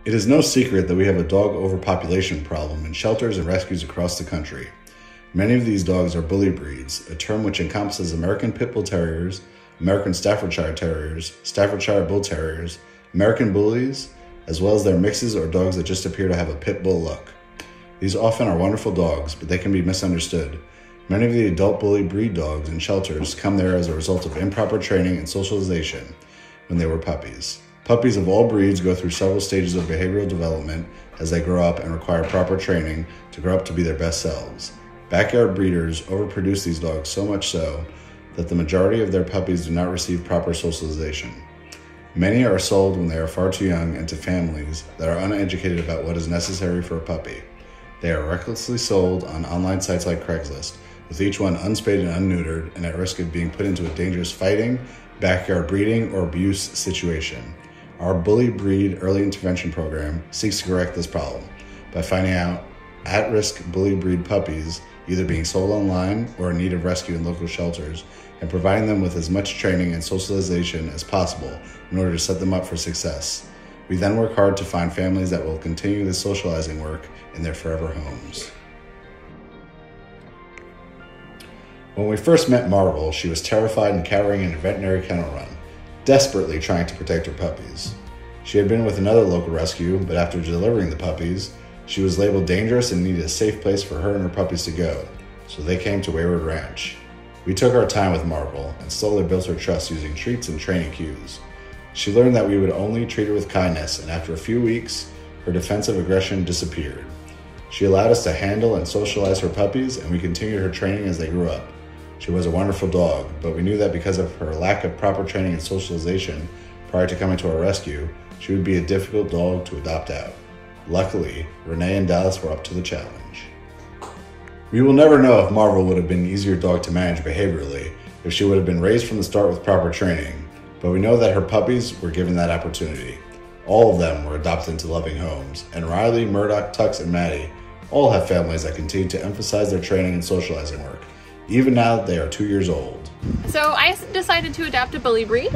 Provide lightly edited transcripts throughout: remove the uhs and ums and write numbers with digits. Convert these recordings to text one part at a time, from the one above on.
It is no secret that we have a dog overpopulation problem in shelters and rescues across the country. Many of these dogs are bully breeds, a term which encompasses American Pit Bull Terriers, American Staffordshire Terriers, Staffordshire Bull Terriers, American Bullies, as well as their mixes or dogs that just appear to have a pit bull look. These often are wonderful dogs, but they can be misunderstood. Many of the adult bully breed dogs in shelters come there as a result of improper training and socialization when they were puppies. Puppies of all breeds go through several stages of behavioral development as they grow up and require proper training to grow up to be their best selves. Backyard breeders overproduce these dogs so much so that the majority of their puppies do not receive proper socialization. Many are sold when they are far too young and to families that are uneducated about what is necessary for a puppy. They are recklessly sold on online sites like Craigslist, with each one unspaded and unneutered and at risk of being put into a dangerous fighting, backyard breeding, or abuse situation. Our Bully Breed Early Intervention Program seeks to correct this problem by finding out at-risk bully breed puppies either being sold online or in need of rescue in local shelters and providing them with as much training and socialization as possible in order to set them up for success. We then work hard to find families that will continue this socializing work in their forever homes. When we first met Marvel, she was terrified and cowering in a veterinary kennel run, desperately trying to protect her puppies. She had been with another local rescue, but after delivering the puppies, she was labeled dangerous and needed a safe place for her and her puppies to go, so they came to Wayward Ranch. We took our time with Marvel and slowly built her trust using treats and training cues. She learned that we would only treat her with kindness, and after a few weeks, her defensive aggression disappeared. She allowed us to handle and socialize her puppies, and we continued her training as they grew up. She was a wonderful dog, but we knew that because of her lack of proper training and socialization prior to coming to our rescue, she would be a difficult dog to adopt out. Luckily, Renee and Dallas were up to the challenge. We will never know if Marvel would have been an easier dog to manage behaviorally if she would have been raised from the start with proper training, but we know that her puppies were given that opportunity. All of them were adopted into loving homes, and Riley, Murdoch, Tux, and Maddie all have families that continue to emphasize their training and socializing work, even now that they are 2 years old. So I decided to adopt a bully breed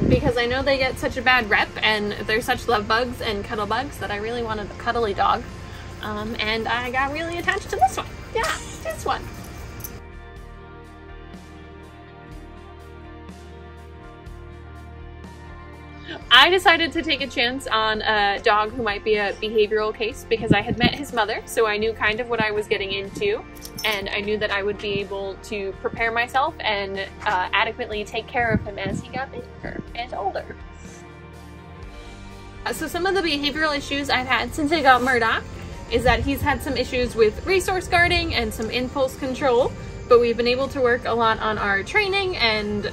because I know they get such a bad rep and they're such love bugs and cuddle bugs that I really wanted a cuddly dog. And I got really attached to this one. Yeah, this one. I decided to take a chance on a dog who might be a behavioral case because I had met his mother, so I knew kind of what I was getting into, and I knew that I would be able to prepare myself and adequately take care of him as he got bigger and older. So some of the behavioral issues I've had since I got Murdoch is that he's had some issues with resource guarding and some impulse control, but we've been able to work a lot on our training, and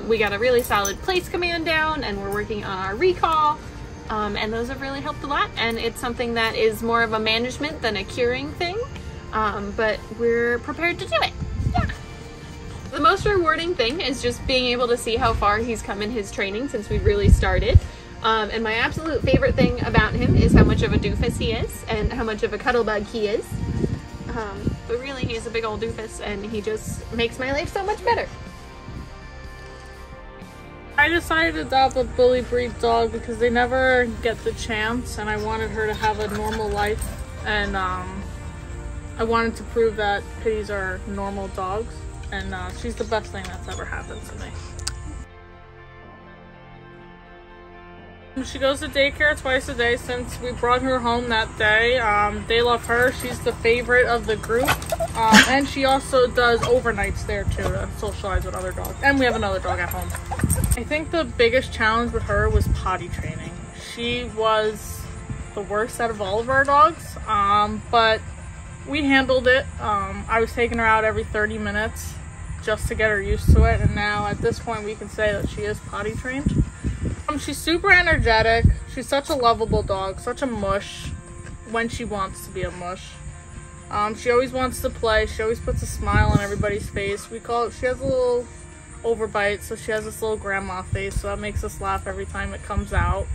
we got a really solid place command down, and we're working on our recall, and those have really helped a lot, and it's something that is more of a management than a curing thing, but we're prepared to do it. Yeah. The most rewarding thing is just being able to see how far he's come in his training since we really started. And my absolute favorite thing about him is how much of a doofus he is and how much of a cuddle bug he is. But really, he's a big old doofus and he just makes my life so much better. I decided to adopt a bully breed dog because they never get the chance, and I wanted her to have a normal life, and I wanted to prove that pitties are normal dogs, and she's the best thing that's ever happened to me. She goes to daycare twice a day since we brought her home that day. They love her. She's the favorite of the group. And she also does overnights there too to socialize with other dogs. And we have another dog at home. I think the biggest challenge with her was potty training. She was the worst out of all of our dogs, but we handled it. I was taking her out every 30 minutes just to get her used to it. And now at this point we can say that she is potty trained. She's super energetic. She's such a lovable dog, such a mush when she wants to be a mush. She always wants to play. She always puts a smile on everybody's face. We call it, she has a little overbite, so she has this little grandma face, so that makes us laugh every time it comes out.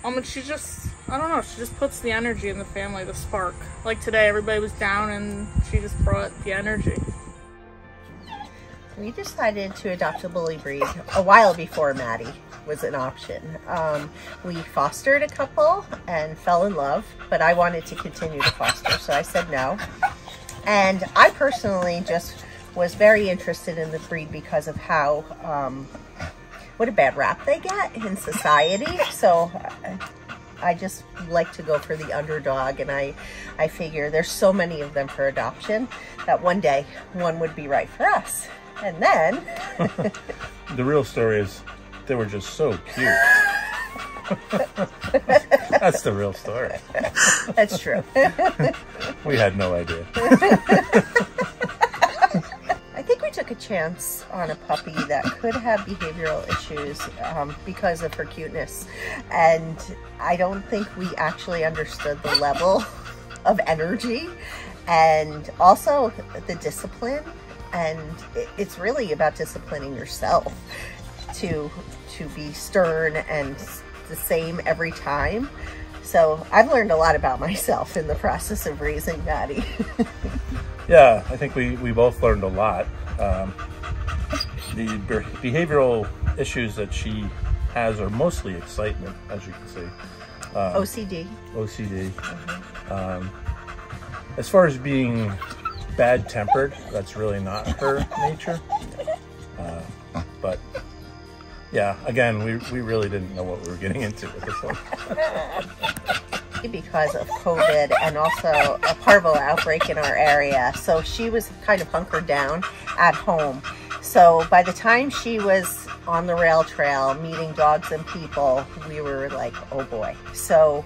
And she just, I don't know, she just puts the energy in the family, the spark. Like today, everybody was down and she just brought the energy. We decided to adopt a bully breed a while before Maddie was an option. We fostered a couple and fell in love, but I wanted to continue to foster, so I said no. And I personally just was very interested in the breed because of how, what a bad rap they get in society. So I just like to go for the underdog, and I figure there's so many of them for adoption that one day one would be right for us. And then the real story is they were just so cute. That's the real story. That's true. We had no idea. I think we took a chance on a puppy that could have behavioral issues because of her cuteness. And I don't think we actually understood the level of energy and also the discipline. And it's really about disciplining yourself to be stern and the same every time. So I've learned a lot about myself in the process of raising Maddie. Yeah, I think we both learned a lot. The behavioral issues that she has are mostly excitement, as you can see. OCD. OCD. As far as being bad-tempered, that's really not her nature. But yeah, again, we really didn't know what we were getting into with this one. Because of COVID and also a parvo outbreak in our area, so she was kind of hunkered down at home. So by the time she was on the rail trail meeting dogs and people, we were like, oh boy. So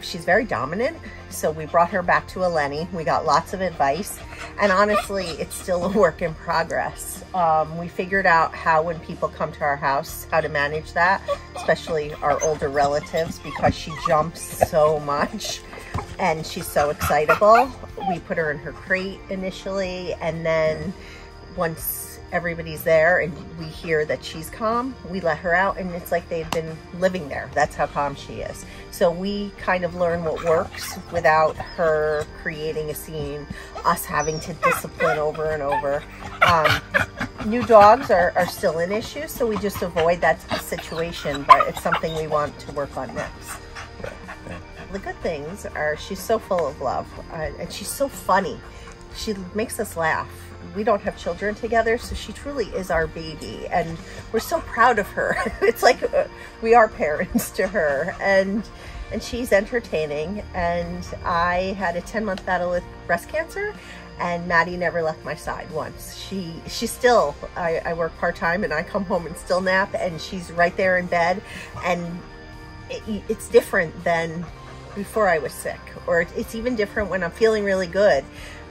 she's very dominant, so we brought her back to Eleni. We got lots of advice, and honestly, it's still a work in progress. We figured out how, when people come to our house, how to manage that, especially our older relatives, because she jumps so much and she's so excitable. We put her in her crate initially, and then once everybody's there and we hear that she's calm, we let her out, and it's like they've been living there. That's how calm she is. So we kind of learn what works without her creating a scene, us having to discipline over and over. New dogs are still an issue, so we just avoid that situation, but it's something we want to work on next. The good things are she's so full of love, and she's so funny. She makes us laugh. We don't have children together, so she truly is our baby, and we're so proud of her. It's like we are parents to her, and she's entertaining. And I had a 10-month battle with breast cancer, and Maddie never left my side once. She's still, I work part-time and I come home and still nap, and she's right there in bed, and it's different than before I was sick, or it's even different when I'm feeling really good.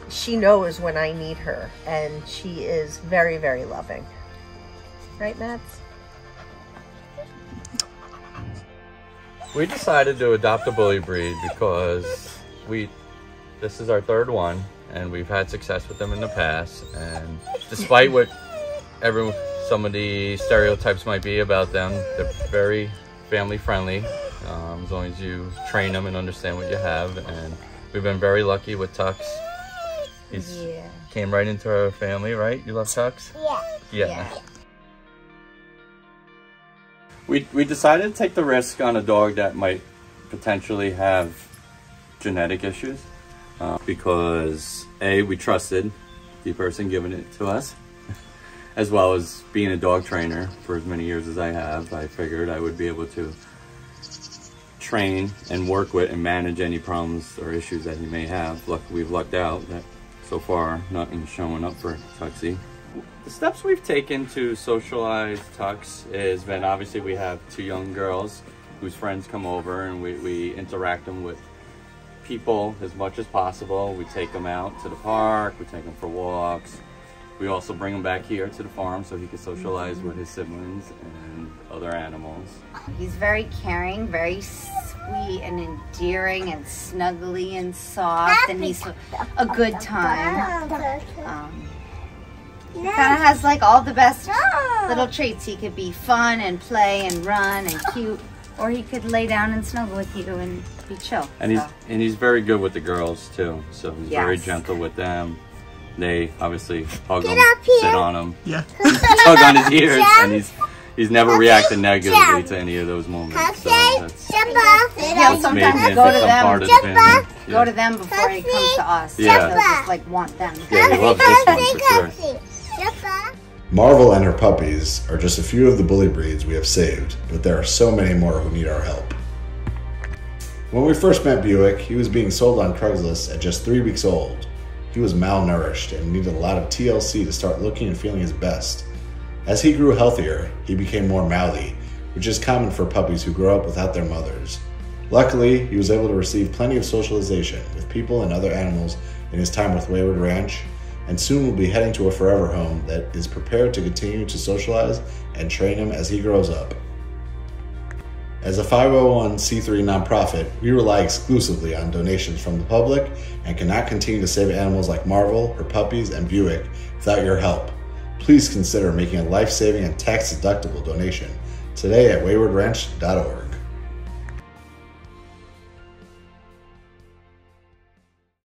She knows when I need her, and she is very, very loving. Right, Mads? We decided to adopt a bully breed because this is our third one, and we've had success with them in the past. And despite what some of the stereotypes might be about them, they're very family friendly, as long as you train them and understand what you have. And we've been very lucky with Tux. He's came right into our family, right? You love Tux? Yeah. We decided to take the risk on a dog that might potentially have genetic issues because we trusted the person giving it to us, as well as being a dog trainer for as many years as I have. I figured I would be able to train and work with and manage any problems or issues that he may have. We've lucked out that so far nothing's showing up for Tuxie. The steps we've taken to socialize Tux has been, obviously we have two young girls whose friends come over, and we interact them with people as much as possible. We take them out to the park, we take them for walks. We also bring him back here to the farm so he can socialize with his siblings and other animals. He's very caring, very sweet and endearing and snuggly and soft, and he's a good time. He kind of has like all the best little traits. He could be fun and play and run and cute, or he could lay down and snuggle with you and be chill. And he's very good with the girls too, so he's very gentle with them. They obviously hug him, up here. sit on him, Yeah. tug on his ears, and he's never reacted negatively to any of those moments. So that's He'll made sometimes him go to become them. part of the family. Go to them before he comes to us. Yeah. He'll just like want them. Yeah, he loves this one for sure. Marvel and her puppies are just a few of the bully breeds we have saved, but there are so many more who need our help. When we first met Buick, he was being sold on Craigslist at just 3 weeks old. He was malnourished and needed a lot of TLC to start looking and feeling his best. As he grew healthier, he became more mouthy, which is common for puppies who grow up without their mothers. Luckily, he was able to receive plenty of socialization with people and other animals in his time with Wayward Ranch, and soon will be heading to a forever home that is prepared to continue to socialize and train him as he grows up. As a 501c3 nonprofit, we rely exclusively on donations from the public and cannot continue to save animals like Marvel, her puppies, and Buick without your help. Please consider making a life-saving and tax-deductible donation today at waywardranch.org.